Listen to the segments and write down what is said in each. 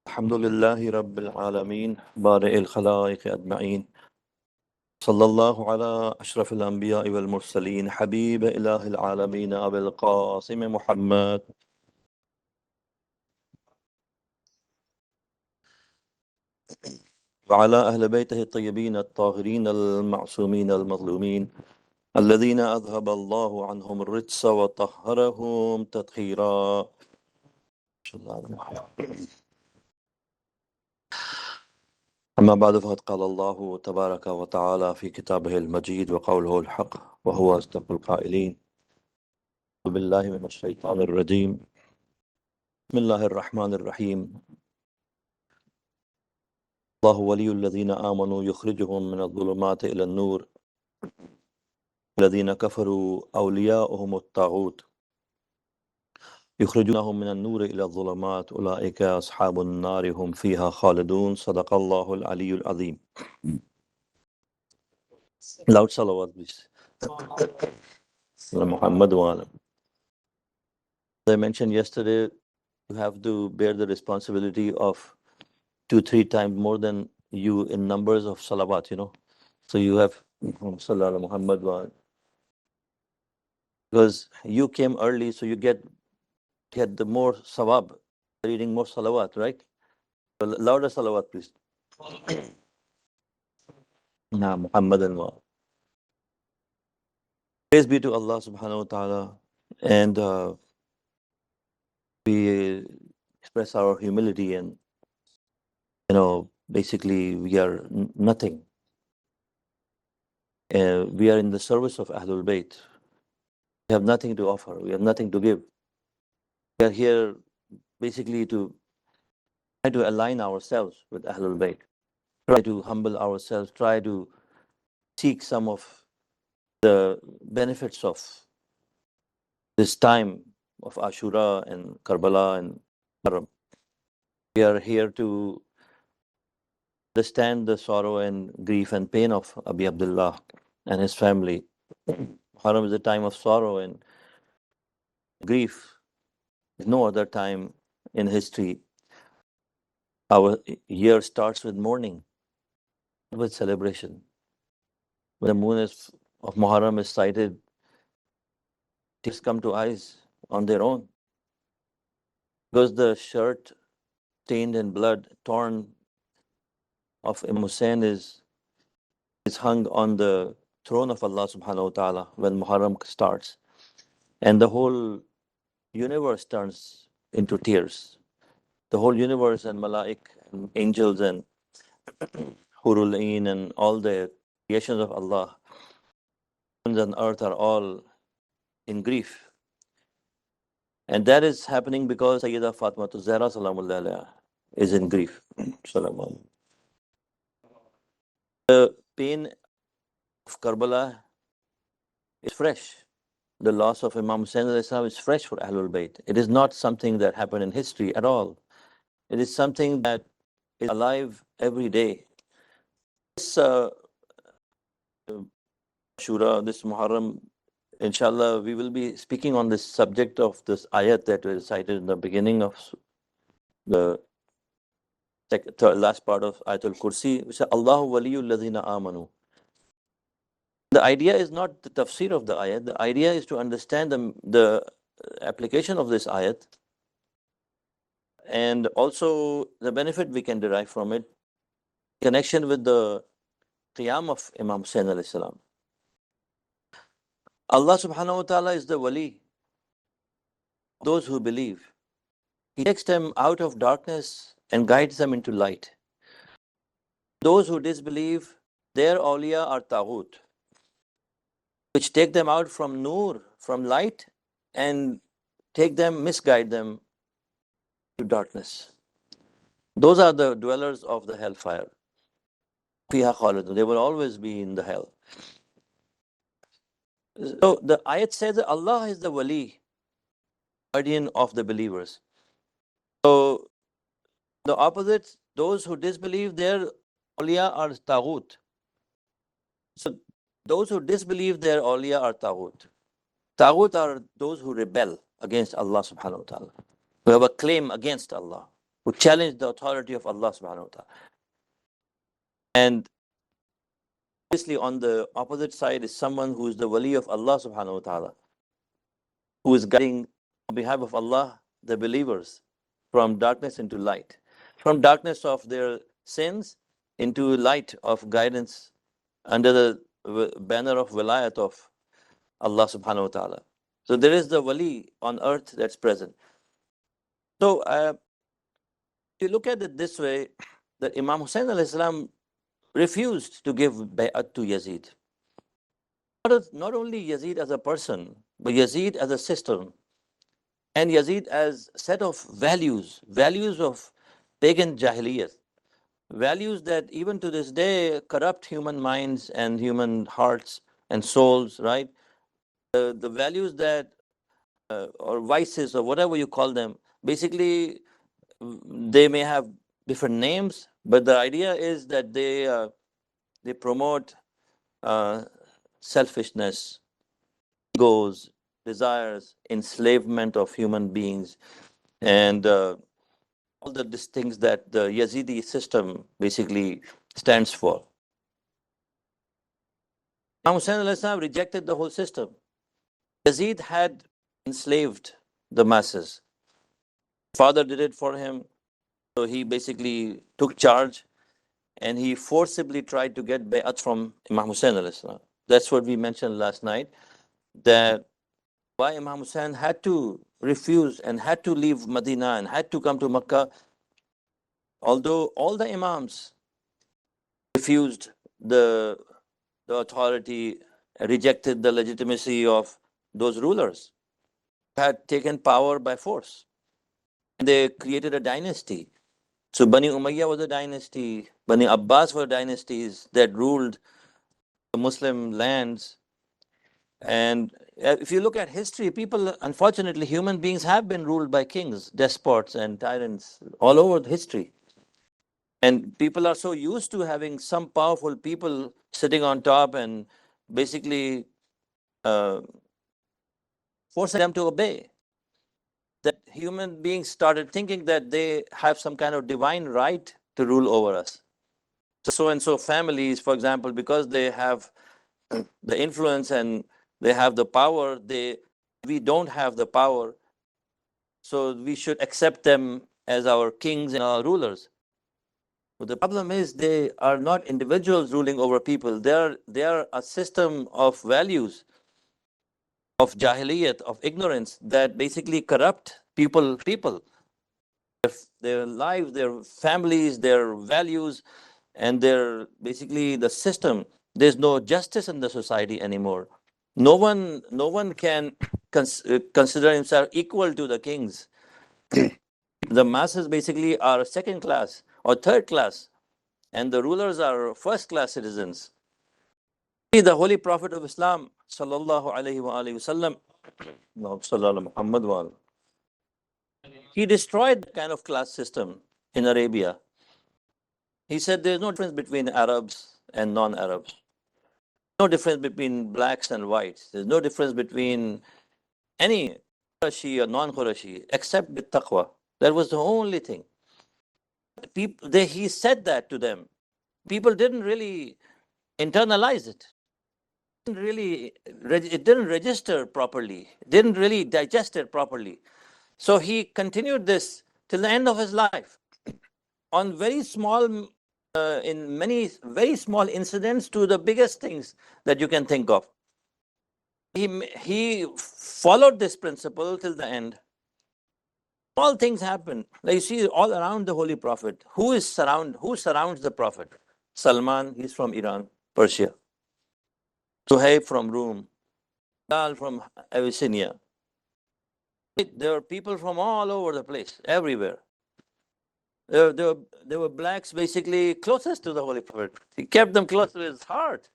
الحمد لله رب العالمين بارئ الخلائق أجمعين صلى الله على أشرف الأنبياء والمرسلين حبيب إله العالمين أبي القاسم محمد وعلى أهل بيته الطيبين الطاهرين المعصومين المظلومين الذين أذهب الله عنهم الرجس وطهرهم تطهيرا. أما بعد فقد قال الله تبارك وتعالى في كتابه المجيد وقوله الحق وهو أصدق القائلين. أعوذ بالله من الشيطان الرجيم. بسم الله الرحمن الرحيم. الله ولي الذين آمنوا يخرجهم من الظلمات إلى النور الذين كفروا أولياؤهم الطاغوت يخرجونهم من النور إلى الظلمات أولئك أصحاب النار هم فيها خالدون. صدق الله العلي العظيم. Loud salawat please. Muhammad wa alam. As I mentioned yesterday, you have to bear the responsibility of 2-3 times more than you in numbers of salawat, So you have Sallallahu Muhammad wa alam. Because you came early, so you get the more sawab, reading more salawat, right? So louder salawat, please. Nah, Muhammad and wa. Praise be to Allah subhanahu wa ta'ala. And we express our humility and, basically we are nothing. We are in the service of Ahlul Bayt. We have nothing to offer. We have nothing to give. We are here basically to try to align ourselves with Ahlul Bayt. Try to humble ourselves. Try to seek some of the benefits of this time of Ashura and Karbala and Muharram. We are here to understand the sorrow and grief and pain of Abi Abdullah and his family. Muharram is a time of sorrow and grief. There's no other time in history. Our year starts with mourning, with celebration. When the moon of Muharram is sighted, tears come to eyes on their own. Because the shirt stained in blood, torn of Imam Hussein is hung on the throne of Allah subhanahu wa ta'ala when Muharram starts. And the whole universe turns into tears. The whole universe and malaik and angels and Hurul Ain and all the creations of Allah, heavens and earth are all in grief. And that is happening because Sayyidah Fatima Zahra Salamullah Alaiha is in grief. The pain of Karbala is fresh. The loss of Imam Hussain is fresh for Ahlul Bayt. It is not something that happened in history at all. It is something that is alive every day. This Shura, this Muharram, inshallah, we will be speaking on this subject of this ayat that was cited in the beginning of the last part of Ayatul Kursi, which says, Allahu waliyul ladhina amanu. The idea is not the tafsir of the ayat. The idea is to understand the application of this ayat and also the benefit we can derive from it, connection with the qiyam of Imam Hussain alayhi salam. Allah subhanahu wa ta'ala is the wali, those who believe. He takes them out of darkness and guides them into light. Those who disbelieve, their awliya are taghut, which take them out from nur, from light, and misguide them to darkness. Those are the dwellers of the hellfire. Fiha khalidun. They will always be in the hell. So the ayat says that Allah is the wali, guardian of the believers. So the opposite, those who disbelieve, their awliya are taghut. So those who disbelieve, their awliya are taghut. Taghut are those who rebel against Allah subhanahu wa ta'ala, who have a claim against Allah, who challenge the authority of Allah subhanahu wa ta'ala. And obviously on the opposite side is someone who is the wali of Allah subhanahu wa ta'ala, who is guiding on behalf of Allah the believers from darkness into light, from darkness of their sins into light of guidance under the banner of wilayat of Allah subhanahu wa ta'ala. So there is the wali on earth that's present. So if you look at it this way, that Imam Hussein alayhi salam refused to give bay'at to Yazid. Not only Yazid as a person, but Yazid as a system, and Yazid as set of values of pagan Jahiliyyah, values that even to this day corrupt human minds and human hearts and souls, right? The values that, or vices, or whatever you call them, basically they may have different names, but the idea is that they promote selfishness, egos, desires, enslavement of human beings, and all these things that the Yazidi system basically stands for. Imam Hussein alayhi salam rejected the whole system. Yazid had enslaved the masses. Father did it for him, so he basically took charge and he forcibly tried to get bay'at from Imam Hussein alayhi salam. That's what we mentioned last night, that why Imam Hussein had to refuse and had to leave Medina and had to come to Makkah, although all the Imams refused the authority, rejected the legitimacy of those rulers, had taken power by force. They created a dynasty. So Bani Umayyah was a dynasty, Bani Abbas were dynasties that ruled the Muslim lands. And if you look at history, people, unfortunately, human beings have been ruled by kings, despots, and tyrants all over history. And people are so used to having some powerful people sitting on top and basically forcing them to obey, that human beings started thinking that they have some kind of divine right to rule over us. So and so families, for example, because they have the influence and they have the power, we don't have the power, so we should accept them as our kings and our rulers. But the problem is they are not individuals ruling over people. They are a system of values, of jahiliyyat, of ignorance, that basically corrupt people, their lives, their families, their values, and their basically the system. There's no justice in the society anymore. No one can consider himself equal to the kings. The masses basically are second class or third class, and the rulers are first class citizens. The Holy Prophet of Islam, sallallahu alaihi wasallam, he destroyed the kind of class system in Arabia. He said there's no difference between Arabs and non-Arabs. No difference between blacks and whites. There's no difference between any Qurashi or non-Qurashi except with taqwa. That was the only thing. He said that to them. People didn't really internalize it. It didn't register properly. It didn't really digest it properly. So he continued this till the end of his life, on very small, in many very small incidents to the biggest things that you can think of. He followed this principle till the end. All things happen. Like you see all around the Holy Prophet. Who surrounds the Prophet? Salman, he's from Iran, Persia. Suhaib from Rome. Bilal from Abyssinia. There were people from all over the place, everywhere. There were blacks basically closest to the Holy Prophet. He kept them close to his heart.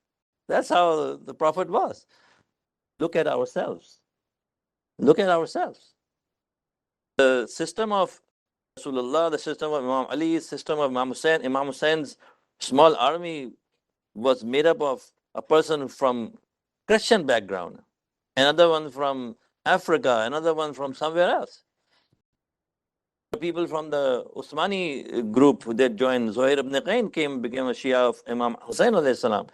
That's how the Prophet was. Look at ourselves. Look at ourselves. The system of Rasulullah, the system of Imam Ali, the system of Imam Hussein. Imam Hussein's small army was made up of a person from Christian background, another one from Africa, another one from somewhere else. People from the Usmani group that joined Zuhair ibn Qayn became a Shia of Imam Hussein alayhi salam.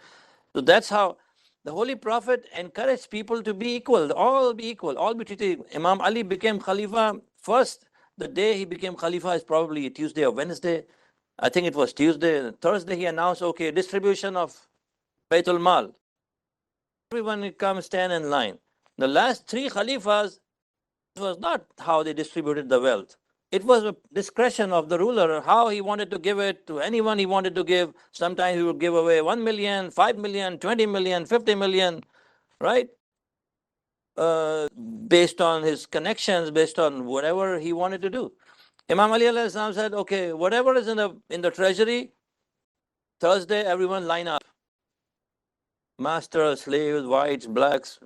So that's how the Holy Prophet encouraged people to be equal, all be treated. Imam Ali became Khalifa first. The day he became Khalifa is probably Tuesday or Wednesday. I think it was Tuesday. Thursday he announced, okay, distribution of Baitul Mal. Everyone will come stand in line. The last three Khalifas, it was not how they distributed the wealth. It was a discretion of the ruler, how he wanted to give it to anyone he wanted to give. Sometimes he would give away 1 million, 5 million, 20 million, 50 million, right? Based on his connections, based on whatever he wanted to do. Imam Ali alayhi salam said, okay, whatever is in the treasury, Thursday, everyone line up. Masters, slaves, whites, blacks,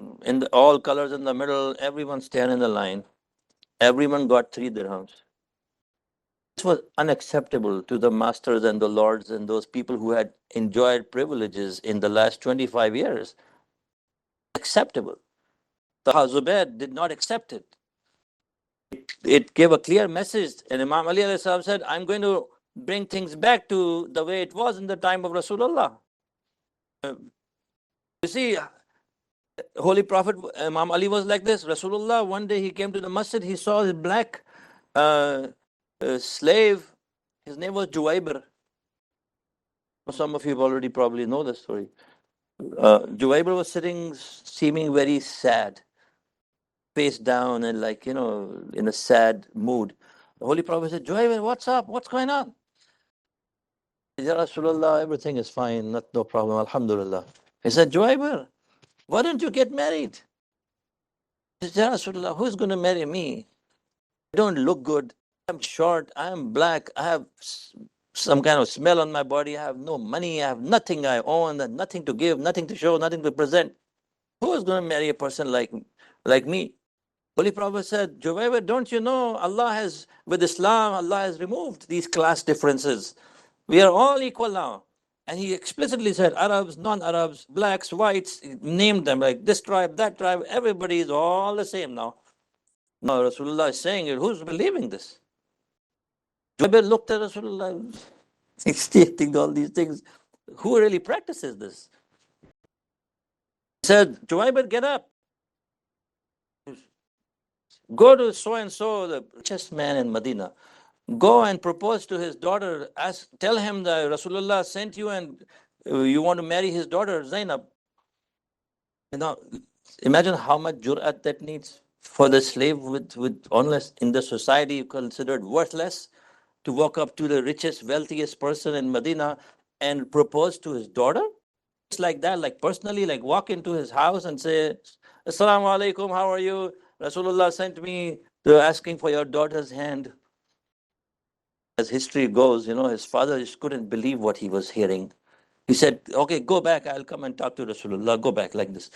all colors in the middle, everyone stand in the line. Everyone got 3 dirhams. This was unacceptable to the masters and the lords and those people who had enjoyed privileges in the last 25 years. Acceptable. The Zubair did not accept it. It gave a clear message. And Imam Ali alayhi salam said, I'm going to bring things back to the way it was in the time of Rasulullah. You see, Holy Prophet Imam Ali was like this. Rasulullah, one day he came to the masjid, he saw his black slave. His name was Juwaybir. Some of you already probably know the story. Juwaybir was sitting, seeming very sad, face down and in a sad mood. The Holy Prophet said, Juwaybir, what's up? What's going on? Ya Rasulullah, everything is fine, no problem, alhamdulillah. He said, Juwaybir, why don't you get married? He said, Ya Rasulullah, who's going to marry me? I don't look good. I'm short. I'm black. I have some kind of smell on my body. I have no money. I have nothing I own, and nothing to give, nothing to show, nothing to present. Who is going to marry a person like me? Holy Prophet said, Juwaybir, don't you know with Islam, Allah has removed these class differences. We are all equal now. And he explicitly said, Arabs, non-Arabs, blacks, whites, he named them like this tribe, that tribe, everybody is all the same now. Now Rasulullah is saying it, who's believing this? Jubair looked at Rasulullah, stating all these things. Who really practices this? He said, Jubair, get up. Go to so-and-so, the richest man in Medina. Go and propose to his daughter. Tell him that Rasulullah sent you and you want to marry his daughter, Zainab. Imagine how much jur'at that needs for the slave with unless in the society considered worthless to walk up to the richest, wealthiest person in Medina and propose to his daughter. It's like that, like personally, like walk into his house and say, Assalamu alaikum, how are you? Rasulullah sent me to asking for your daughter's hand. As history goes, his father just couldn't believe what he was hearing. He said, okay, go back. I'll come and talk to Rasulullah. Go back like this.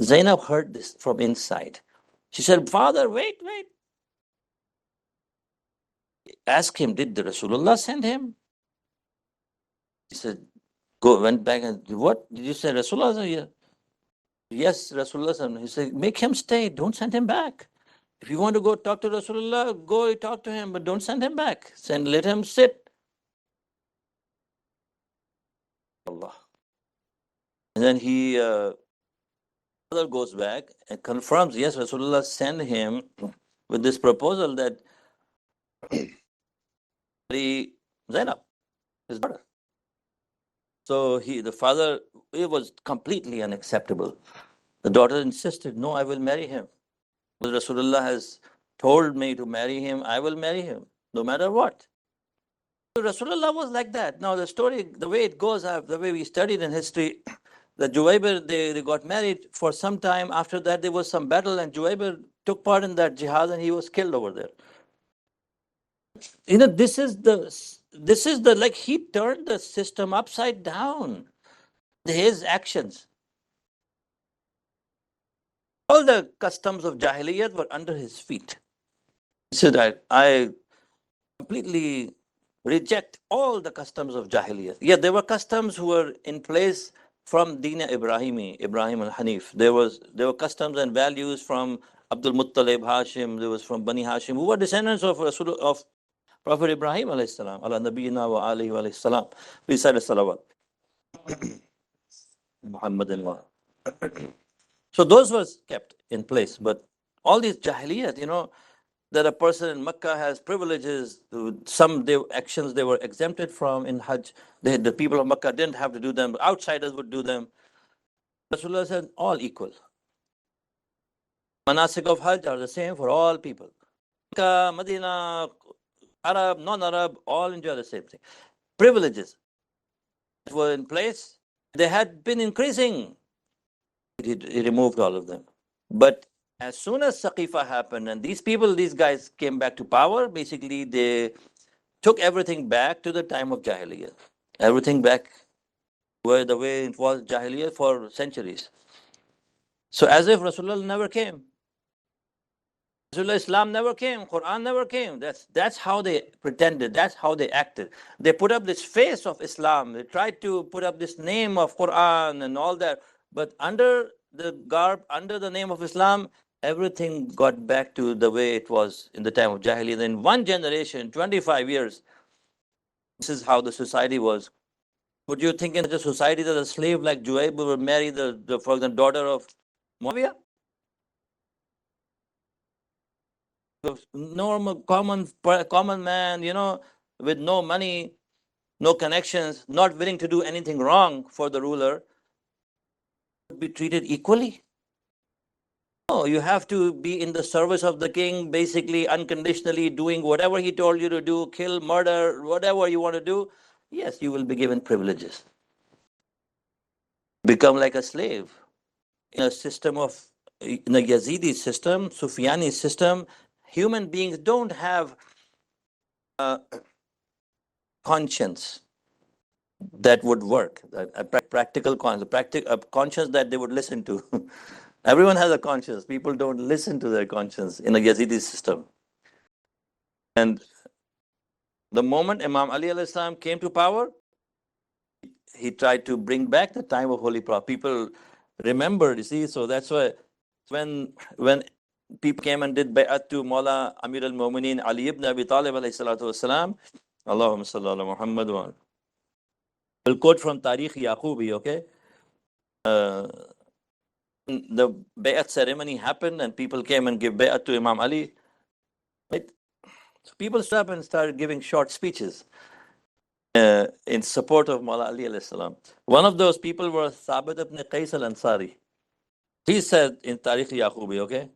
Zainab heard this from inside. She said, Father, wait. Ask him, did the Rasulullah send him? He said, went back and, what? Did you say Rasulullah? Yes, Rasulullah. He said, make him stay. Don't send him back. If you want to go talk to Rasulullah, go talk to him, but don't send him back. Let him sit. Allah. And then he goes back and confirms, yes, Rasulullah sent him with this proposal that Zainab, his daughter. So the father, it was completely unacceptable. The daughter insisted, no, I will marry him. Rasulullah has told me to marry him, I will marry him, no matter what. So Rasulullah was like that. Now the story, the way it goes, the way we studied in history, the Juwaybir, they got married. For some time after that, there was some battle, and Juwaybir took part in that jihad, and he was killed over there. This is the like he turned the system upside down. His actions. All the customs of Jahiliyyat were under his feet. He said, I completely reject all the customs of Jahiliyyat. Yeah, there were customs who were in place from Deen Ibrahim al-Hanif. There were customs and values from Abdul Muttalib, Hashim, there was from Bani Hashim, who were descendants of Prophet Ibrahim alayhi salam, ala nabiyina wa alihi wa alayhi salam. We said a salawat. Muhammadin wa. So those was kept in place. But all these jahiliyat, that a person in Mecca has privileges, some actions they were exempted from in Hajj. The people of Mecca didn't have to do them, but outsiders would do them. Rasulullah said, all equal. Manasik of Hajj are the same for all people. Mecca, Medina, Arab, non-Arab, all enjoy the same thing. Privileges that were in place, they had been increasing. He removed all of them. But as soon as Saqifa happened and these guys came back to power, basically they took everything back to the time of Jahiliyyah. Everything back where the way it was Jahiliyyah for centuries. So as if Rasulullah never came. Rasulullah Islam never came, Quran never came. That's how they pretended, that's how they acted. They put up this face of Islam, they tried to put up this name of Quran and all that, but under the garb, under the name of Islam, everything got back to the way it was in the time of Jahiliyyah. In one generation, 25 years, this is how the society was. Would you think in such a society that a slave like Juaib will marry for the daughter of Muawiyah? Normal, common man, with no money, no connections, not willing to do anything wrong for the ruler, would be treated equally. No, you have to be in the service of the king, basically unconditionally doing whatever he told you to do, kill, murder, whatever you want to do. Yes, you will be given privileges. Become like a slave. In a Yazidi system, Sufyani system, human beings don't have a conscience that would work, a practical conscience, a conscience that they would listen to. Everyone has a conscience. People don't listen to their conscience in a Yazidi system. And the moment Imam Ali alayhi salam came to power, he tried to bring back the time of Holy Prophet. People remembered, you see, so that's why when people came and did bay'at to Mawla Amir al-Mu'mineen Ali ibn Abi Talib alayhi salatu wasalam, Allahumma salli ala Muhammad wa. We'll quote from Tariq Yaqubi, okay? The bay'at ceremony happened and people came and gave bay'at to Imam Ali. Right? So people stood up and started giving short speeches in support of Mawla Ali alayhi salam. One of those people was Thabit ibn Qais al-Ansari. He said in Tariq Yaqubi, okay?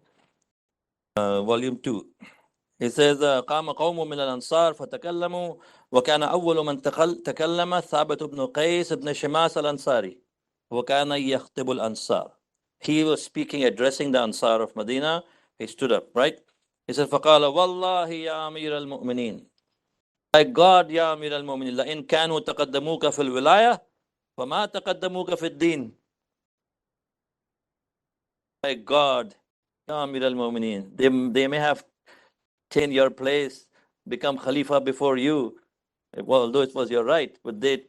Volume 2. He says, قام قوم من الأنصار فتكلموا وكان أول من تكلم ثابت بن قيس بن شماس الأنصاري وكان يخطب الأنصار. He was speaking, addressing the Ansar of Medina. He stood up, right? He said, فقال والله يا أمير المؤمنين. By God, يا أمير المؤمنين لئن كانوا تقدموك في الولاية فما تقدموك في الدين. By God, يا أمير المؤمنين. They may have taken your place, become Khalifa before you, although it was your right, but they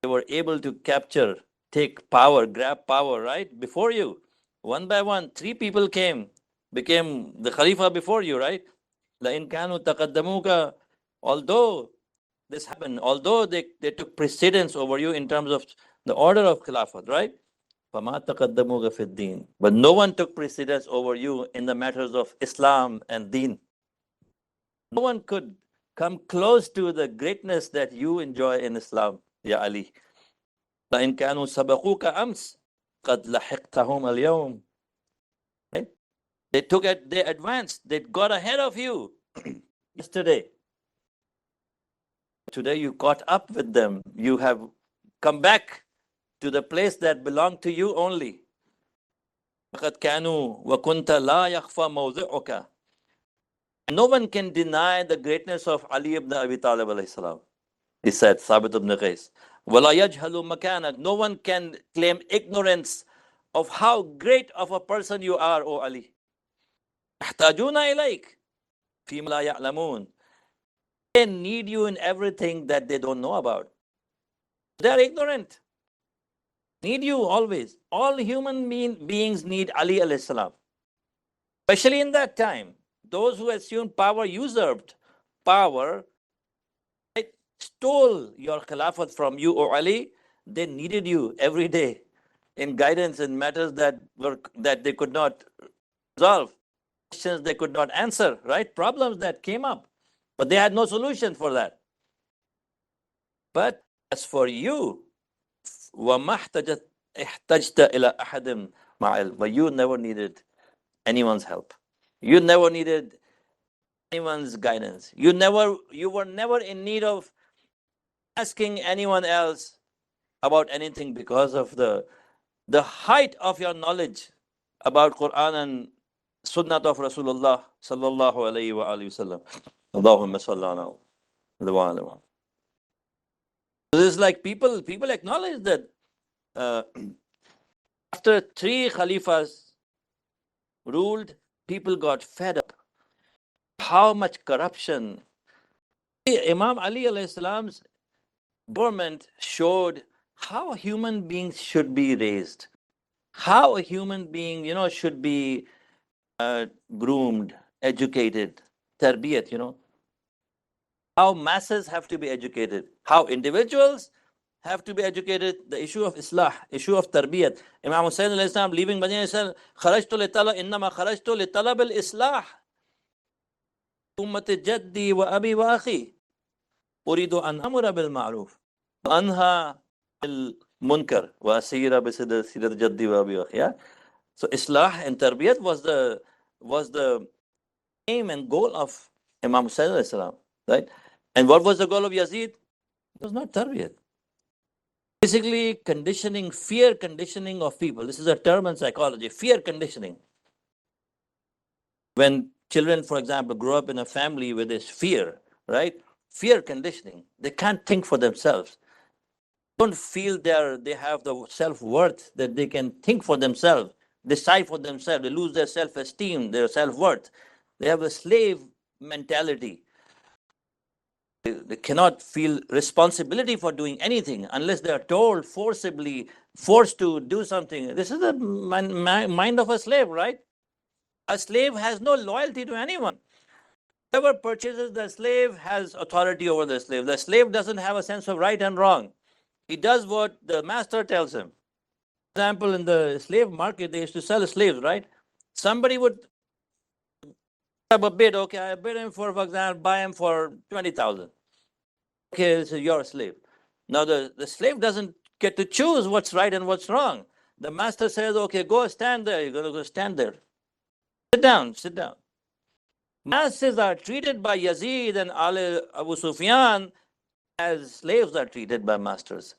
were able to capture, take power, grab power, right, before you. One by one, 3 people became the Khalifa before you, right? لَإِنْ كَانُوا تَقَدَّمُوكَ. Although this happened, although they took precedence over you in terms of the order of Khilafat, right? فَمَا تَقَدَّمُوكَ فِي الدِّينِ. But no one took precedence over you in the matters of Islam and Deen. No one could come close to the greatness that you enjoy in Islam, Ya Ali. لَإِنْ كَانُوا سَبَقُوكَ أَمْسِ قَدْ لَحِقْتَهُمْ الْيَوْمِ. Right? They advanced, they got ahead of you yesterday. Today you caught up with them. You have come back to the place that belonged to you only. لَقَدْ كَانُوا وَكُنْتَ لَا يَخْفَى مَوْضِعُكَ. No one can deny the greatness of Ali ibn Abi Talib alayhi salam. He said, Thabit ibn Qais. وَلَا يَجْهَلُ مَكَانَكَ. No one can claim ignorance of how great of a person you are, O Ali. يَحْتَاجُونَ إِلَيْكَ فِيمَا لَا يَعْلَمُونَ. They need you in everything that they don't know about. They are ignorant. Need you always. All human beings need Ali alayhi salam. Especially in that time. Those who assumed power usurped. power, right, stole your Khilafat from you, O Ali. They needed you every day in guidance in matters that they could not resolve, questions they could not answer, right? Problems that came up, but they had no solution for that. But as for you, وَمَا احْتَجْتَ إِلَى أَحَدٍ مَعَ but you never needed anyone's help. You never needed anyone's guidance. You were never in need of asking anyone else about anything because of the height of your knowledge about Quran and Sunnah of Rasulullah sallallahu alayhi wa alihi wasallam. Allahumma salli ala. This is like people acknowledge that uh, after 3 Khalifas ruled, people got fed up. How much corruption. Imam Ali alayhi salam's government showed how human beings should be raised, how a human being, should be groomed, educated, tarbiyat, how masses have to be educated, how individuals have to be educated, the issue of islah, issue of tarbiyat. Imam Hussain alayhi salam leaving Madinah said, kharajtu li talab, innama kharajtu li talab al-islah. Ummat jaddi wa abi wa akhi. Uridu an amura bil ma'ruf. Anha bil munkar wa asira bi sirat jaddi wa abi wa akhi. Yeah? So islah and tarbiyat was the aim and goal of Imam Hussain alayhi salam, right? And what was the goal of Yazid? It was not tarbiyat. Basically, fear conditioning of people. This is a term in psychology, fear conditioning. When children, for example, grow up in a family with this fear, right? Fear conditioning. They can't think for themselves. Don't feel they have the self-worth that they can think for themselves, decide for themselves. They lose their self-esteem, their self-worth. They have a slave mentality. They cannot feel responsibility for doing anything unless they are told forcibly, forced to do something. This is the mind of a slave, right? A slave has no loyalty to anyone. Whoever purchases the slave has authority over the slave. The slave doesn't have a sense of right and wrong. He does what the master tells him. For example, in the slave market, they used to sell slaves, right? Somebody would have a bid. Okay, I bid him for example, buy him for 20,000. Okay, this is your slave. Now the slave doesn't get to choose what's right and what's wrong. The master says, okay, go stand there. You're going to go stand there. Sit down. Masses are treated by Yazid and Abu Sufyan as slaves are treated by masters.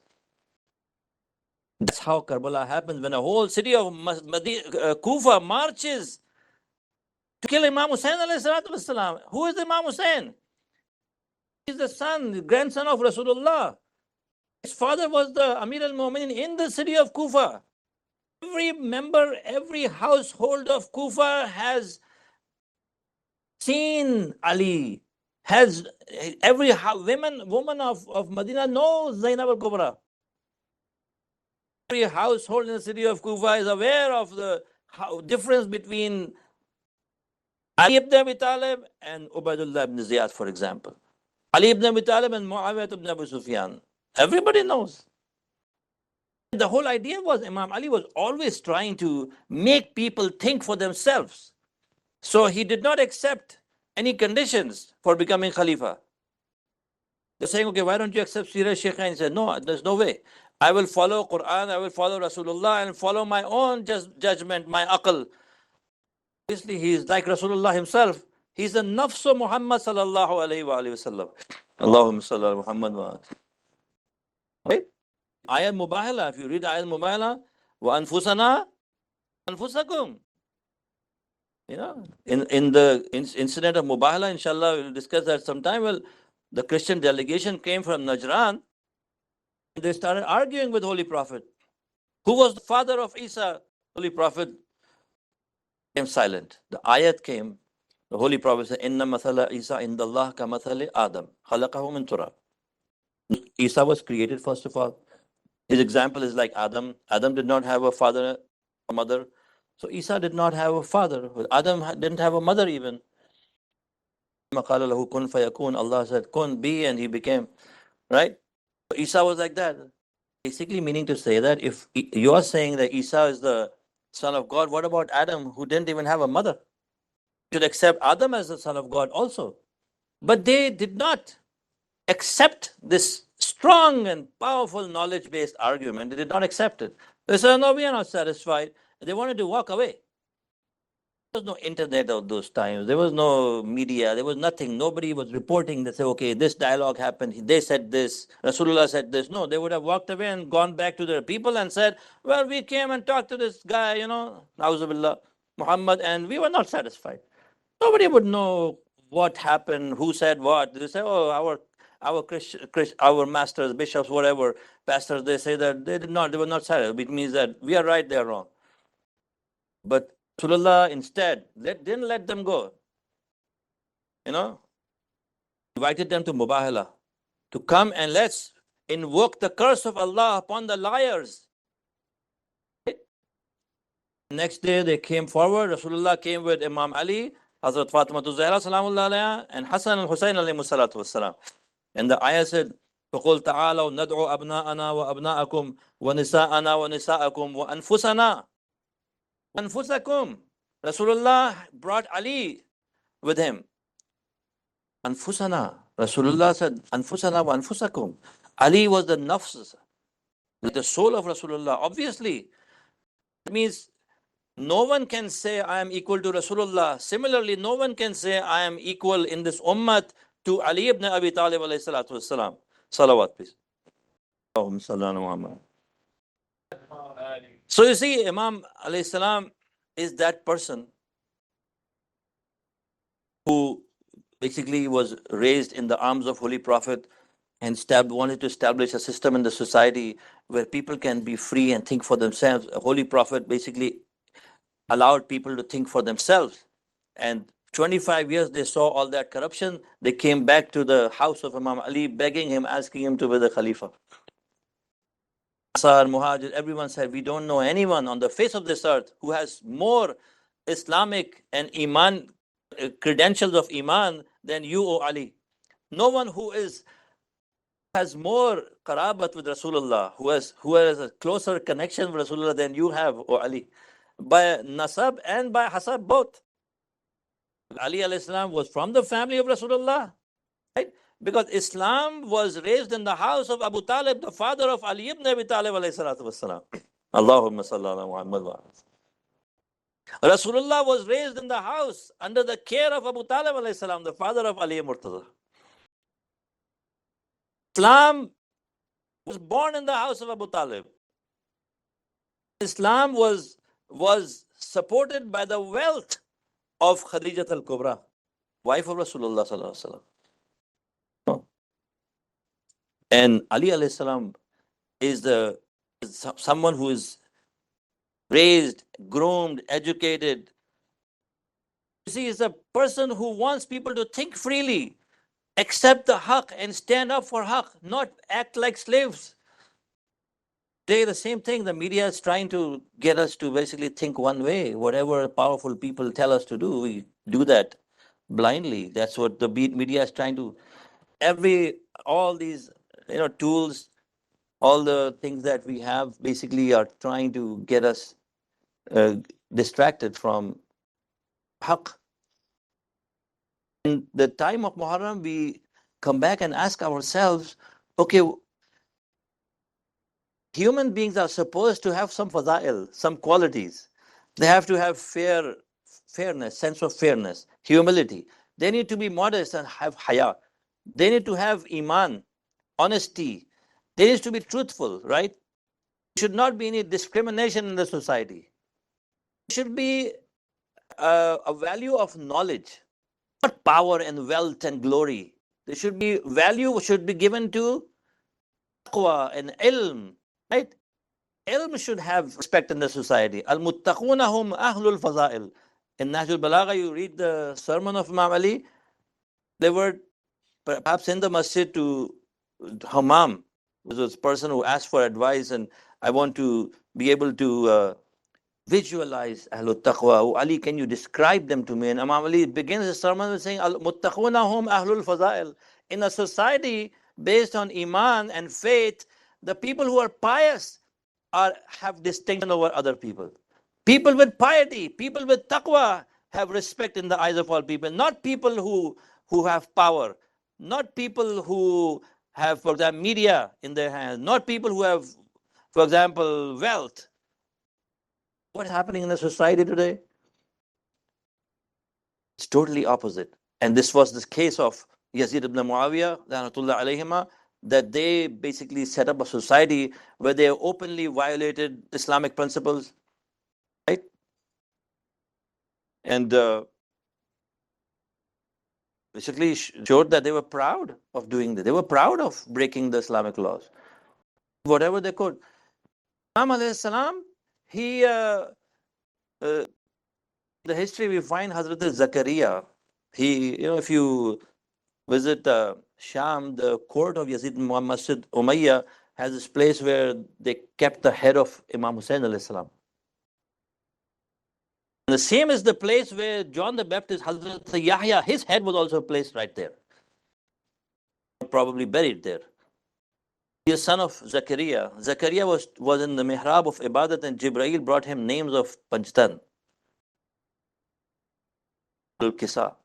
That's how Karbala happens when a whole city of Kufa marches to kill Imam Hussain alayhi salatu wasalam. Who is Imam Hussain? He's the grandson of Rasulullah. His father was the Amir al-Mu'minin in the city of Kufa. Every member, every household of Kufa has seen Ali. Has every woman of Medina knows Zainab al-Kubra. Every household in the city of Kufa is aware of the difference between Ali ibn Abi Talib and Ubaidullah ibn Ziyad, for example. Ali ibn Abi Talib and Muawiyah ibn Abu Sufyan. Everybody knows. The whole idea was Imam Ali was always trying to make people think for themselves. So he did not accept any conditions for becoming Khalifa. They're saying, okay, why don't you accept Sirah Shaykhain? He said, no, there's no way. I will follow Quran, I will follow Rasulullah and follow my own judgment, my aql. Obviously, he is like Rasulullah himself. He's the nafs of Muhammad sallallahu alayhi wa sallam. Allahumma salli ala Muhammad wa. Right? Ayat Mubahala, if you read Ayat Mubahala, wa anfusana, anfusakum. In the incident of Mubahala, inshallah, we'll discuss that sometime. Well, the Christian delegation came from Najran. They started arguing with Holy Prophet. Who was the father of Isa? Holy Prophet became silent. The ayat came. The Holy Prophet said, Inna mathala Isa indallah ka mathali Adam. Khalaqahu min turab. Isa was created first of all. His example is like Adam. Adam did not have a father or mother. So Isa did not have a father. Adam didn't have a mother even. قَالَ لَهُ كُن فَيَكُونَ. Allah said, kun, be, and he became. Right? So Isa was like that. Basically meaning to say that if you are saying that Isa is the son of God, what about Adam, who didn't even have a mother? You should accept Adam as the son of God also. But they did not accept this strong and powerful knowledge-based argument. They did not accept it. They said, no, we are not satisfied. They wanted to walk away. There was no internet of those times. There was no media. There was nothing. Nobody was reporting that say, okay, this dialogue happened. They said this. Rasulullah said this. No, they would have walked away and gone back to their people and said, well, we came and talked to this guy, Na'uzubillah, Muhammad, and we were not satisfied. Nobody would know what happened, who said what. They say, oh, our masters, bishops, whatever, pastors, they say that they were not satisfied, which means that we are right, they are wrong. But Rasulullah instead didn't let them go. Invited them to Mubahala, to come and let's invoke the curse of Allah upon the liars. Next day they came forward. Rasulullah came with Imam Ali, Hazrat Fatima Zahra Salamullah alayha, and Hassan and Hussein alayhi salatu wassalam. And the ayah said, فَقُلْ تَعَالَوْا نَدْعُوا أَبْنَاءَنَا وَأَبْنَاءَكُمْ وَنِسَاءَنَا وَنِسَاءَكُمْ وَأَنفُسَنَا أَنفُسَكُمْ. Rasulullah brought Ali with him. Anfusana. Rasulullah said, Anfusana wa anfusakum. Ali was the nafs, the soul of Rasulullah. Obviously, it means no one can say I am equal to Rasulullah. Similarly, no one can say I am equal in this ummah to Ali ibn Abi Talib alayhi salatu wassalam. Salawat, please. So you see, Imam alayhi salam is that person who basically was raised in the arms of Holy Prophet and wanted to establish a system in the society where people can be free and think for themselves. A Holy Prophet basically allowed people to think for themselves. And 25 years they saw all that corruption. They came back to the house of Imam Ali, begging him, asking him to be the Khalifa. Ansar, Muhajir, everyone said, we don't know anyone on the face of this earth who has more Islamic and Iman credentials of Iman than you, O Ali. No one who has more qarabat with Rasulullah, who has a closer connection with Rasulullah than you have, O Ali. By nasab and by hasab, both. Ali alayhi salam was from the family of Rasulullah, right? Because Islam was raised in the house of Abu Talib, the father of Ali ibn Abi Talib alayhi salatu wassalam. Allahumma salli ala Muhammad wa Rasulullah was raised in the house under the care of Abu Talib alayhi salam, the father of Ali Murtaza. Islam was born in the house of Abu Talib. Islam was supported by the wealth of Khadijat al-Kubra, wife of Rasulullah sallallahu alaihi wasallam. And Ali alayhi salam is someone who is raised, groomed, educated. You see, he's a person who wants people to think freely, accept the haqq and stand up for haqq, not act like slaves. Today, the same thing. The media is trying to get us to basically think one way. Whatever powerful people tell us to do, we do that blindly. That's what the media is trying to. All these tools, all the things that we have basically are trying to get us distracted from haqq. In the time of Muharram, we come back and ask ourselves, okay, human beings are supposed to have some fadail, some qualities. They have to have fairness, sense of fairness, humility. They need to be modest and have haya. They need to have iman, honesty. They need to be truthful, right? There should not be any discrimination in the society. There should be a value of knowledge, not power and wealth and glory. There should be value should be given to taqwa and ilm, right? Ilm should have respect in the society. Al-muttaquna hum ahlul fazail. In Nahjul Balagha, you read the sermon of Imam Ali. They were perhaps in the masjid to Hammam, which was a person who asked for advice, and I want to be able to visualize Ahlul Taqwa. Oh, Ali, can you describe them to me? And Imam Ali begins his sermon with saying, Muttaquna hum Ahlul Fazail. In a society based on Iman and faith, the people who are pious have distinction over other people. People with piety, people with taqwa have respect in the eyes of all people, not people who have power, not people who have, for example, media in their hands, not people who have, for example, wealth. What is happening in the society today? It's totally opposite. And this was the case of Yazid ibn Muawiyah, alayhima, that they basically set up a society where they openly violated Islamic principles, right? And basically showed that they were proud of doing that. They were proud of breaking the Islamic laws, whatever they could. Imam alayhi salam, he, the history we find Hazrat Zakaria, he, if you visit Sham, the court of Yazid Masjid Umayyah has this place where they kept the head of Imam Hussein alayhi salam. And the same is the place where John the Baptist, Hazrat Yahya, his head was also placed right there, probably buried there. He is son of Zakaria. Zakaria was in the mihrab of Ibadat, and Jibreel brought him names of Panjtan, Al-Kisa.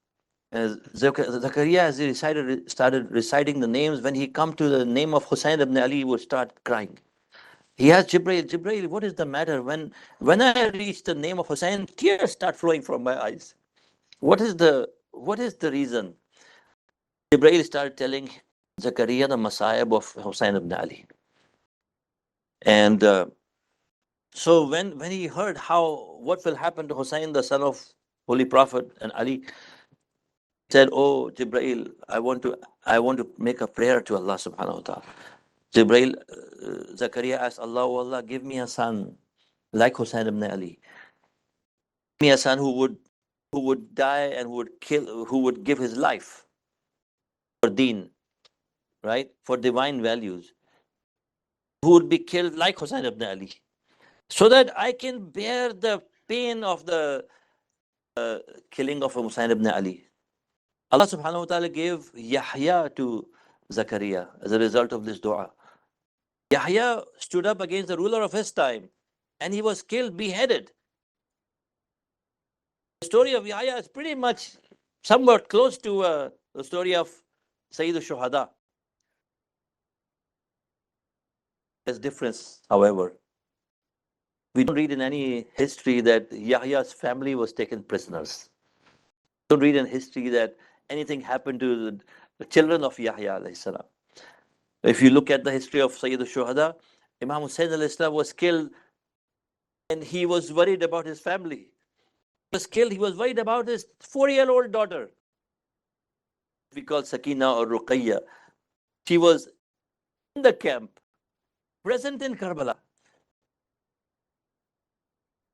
Zakaria, as he started reciting the names, when he come to the name of Hussein ibn Ali, he would start crying. He asked Jibreel, what is the matter? When I reach the name of Hussein, tears start flowing from my eyes. What is the reason? Jibreel started telling Zakaria the masayib of Hussein ibn Ali. And so when he heard what will happen to Hussein, the son of Holy Prophet and Ali, said, "Oh Jibreel, I want to make a prayer to Allah subhanahu wa ta'ala." Jibreel, Zakaria asked Allah, "Oh Allah, give me a son like Hussein ibn Ali. Give me a son who would die and who would give his life for deen, right? For divine values. Who would be killed like Hussein ibn Ali, so that I can bear the pain of the killing of Hussein ibn Ali." Allah subhanahu wa ta'ala gave Yahya to Zakaria as a result of this dua. Yahya stood up against the ruler of his time and he was killed, beheaded. The story of Yahya is pretty much somewhat close to the story of Sayyid al-Shuhada. There's difference, however. We don't read in any history that Yahya's family was taken prisoners. We don't read in history that anything happened to the children of Yahya alayhi salam. If you look at the history of Sayyid al-Shuhada, Imam Hussein alayhi salam was killed and he was worried about his family. He was killed, he was worried about his 4-year-old daughter. We call Sakina or Ruqayya. She was in the camp, present in Karbala.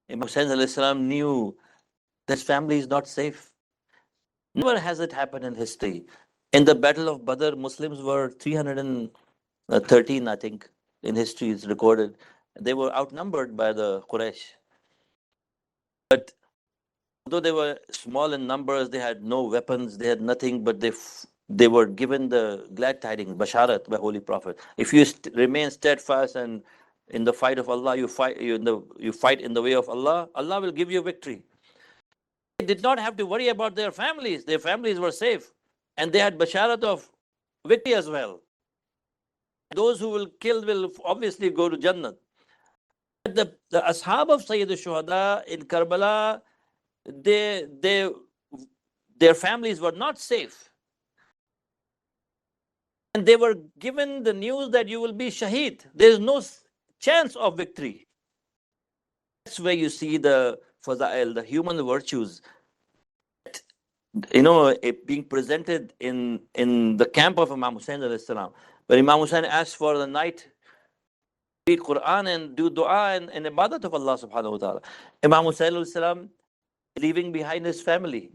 Imam Hussein alayhi salam knew that his family is not safe. Never has it happened in history. In the Battle of Badr, Muslims were 313, I think, in history is recorded. They were outnumbered by the Quraysh. But although they were small in numbers, they had no weapons, they had nothing, but they were given the glad tidings, basharat, by Holy Prophet. If you remain steadfast and in the fight of Allah, you fight in the way of Allah, Allah will give you victory. They did not have to worry about their families. Their families were safe. And they had basharat of victory as well. Those who will kill will obviously go to Jannah. The ashab of Sayyid al-Shuhada in Karbala, their families were not safe. And they were given the news that you will be shaheed. There is no chance of victory. That's where you see the faza'il, the human virtues, being presented in the camp of Imam Hussein alayhi salam. When Imam Hussein asked for the night, read Quran and do dua and ibadat of Allah subhanahu wa ta'ala. Imam Hussein alayhi salam leaving behind his family.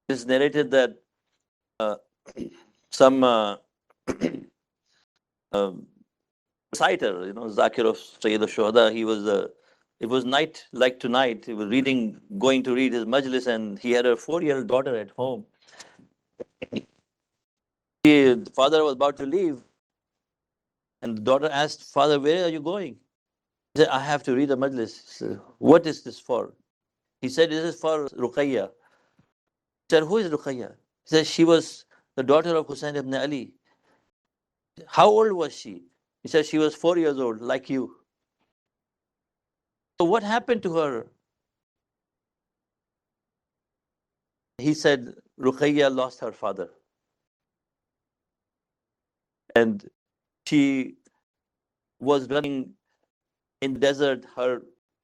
It is narrated that some reciter, Zakir of Sayyid al-Shuhada. It was night like tonight. He was going to read his majlis, and he had a 4-year-old daughter at home. The father was about to leave, and the daughter asked, "Father, where are you going?" He said, "I have to read a majlis." He said, "What is this for?" He said, "This is for Ruqayya." He said, "Who is Ruqayya?" He said, "She was the daughter of Hussein ibn Ali." "How old was she?" He said, "She was 4 years old, like you." "So what happened to her?" He said, "Ruqayya lost her father, and she was running in the desert. Her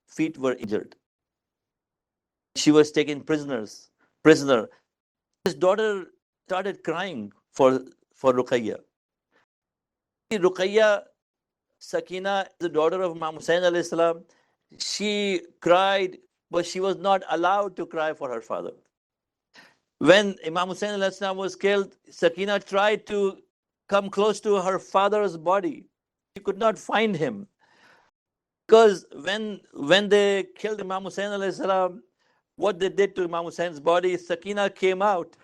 feet were injured. She was taken prisoner. His daughter started crying for Ruqayya. Ruqayya, Sakina, the daughter of Imam Hussain alayhi salam, she cried, but she was not allowed to cry for her father. When Imam Hussain alayhi salam was killed, Sakina tried to come close to her father's body. She could not find him. Because when they killed Imam Hussain alayhi salam, what they did to Imam Hussein's body, Sakina came out.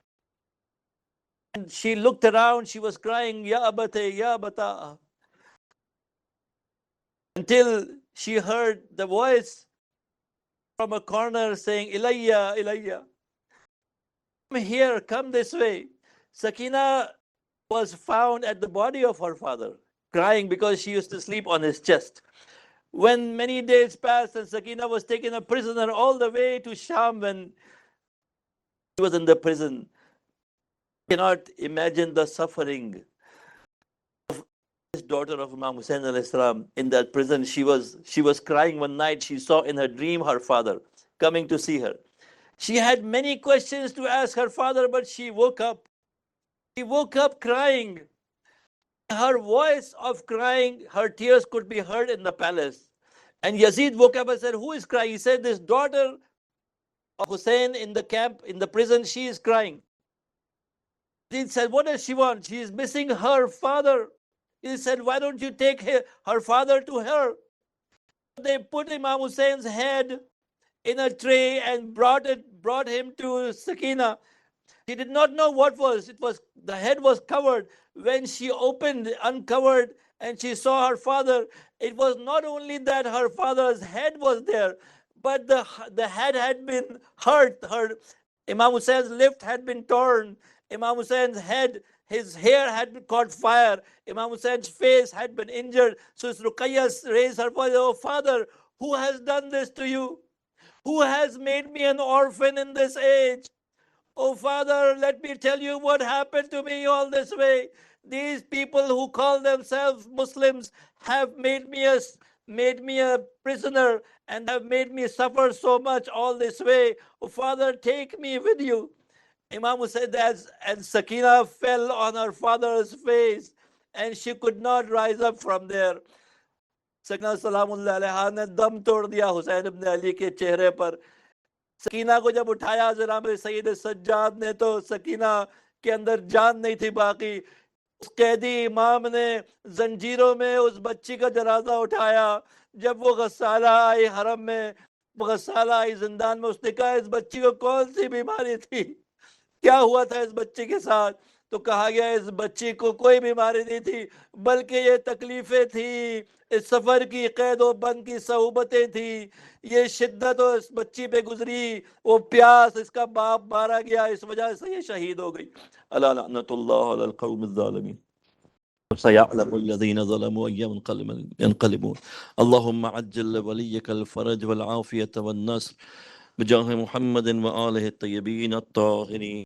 And she looked around, she was crying, Ya Abate, Ya Abata, until she heard the voice from a corner saying, Ilayya, Ilayya. Come here, come this way. Sakina was found at the body of her father, crying because she used to sleep on his chest. When many days passed and Sakina was taken a prisoner all the way to Sham when she was in the prison, you cannot imagine the suffering of this daughter of Imam Hussain alayhi salam in that prison. She was crying one night. She saw in her dream her father coming to see her. She had many questions to ask her father, but she woke up. She woke up crying. Her voice of crying, her tears could be heard in the palace. And Yazid woke up and said, "Who is crying?" He said, "This daughter of Hussein in the camp, in the prison, she is crying." Yazid said, "What does she want?" "She is missing her father." He said, "Why don't you take her father to her?" They put Imam Hussein's head in a tray and brought him to Sakina. She did not know what was. It was the head was covered. When she uncovered, and she saw her father, it was not only that her father's head was there, but the head had been hurt. Imam Hussein's lip had been torn. Imam Hussein's head, his hair had caught fire. Imam Hussein's face had been injured. So Ruqayya raised her voice, "Oh father, who has done this to you? Who has made me an orphan in this age? Oh, Father, let me tell you what happened to me all this way. These people who call themselves Muslims have made me a prisoner and have made me suffer so much all this way. Oh, Father, take me with you." Imam Hussain and Sakina fell on her father's face, and she could not rise up from there. Sakina सलामुल्लाह अलैहा ने दम तोड़ दिया हुसैन इब्न अली के चेहरे पर. सकीना को जब उठाया जनाब सैयद सज्जाद ने, तो सकीना के अंदर जान नहीं थी बाकी. उस कैदी इमाम ने जंजीरों में उस बच्ची का जनाजा उठाया. जब वो गस्साला आई हरम में, वो गस्साला आई जिंदान में, उसने कहा, "इस बच्ची को कौन सी बीमारी थी? क्या हुआ था इस बच्ची के साथ?" तो कहा गया, इस बच्ची को कोई बीमारी नहीं थी, बल्कि ये तकलीफें थी, इस सफर की कैद व बंद की सहूबतें थी, ये शिद्दत और इस बच्ची पे गुजरी, वो प्यास, इसका बाप मारा गया, इस वजह से ये शहीद हो गई. अला लअनतुल्लाह अलल कौमिज़ ज़ालिमीन. سيعلم الذين ظلموا أي ينقلبون. اللهم عجل لوليك الفرج والعافية والنصر بجاه محمد وآله الطيبين الطاهرين.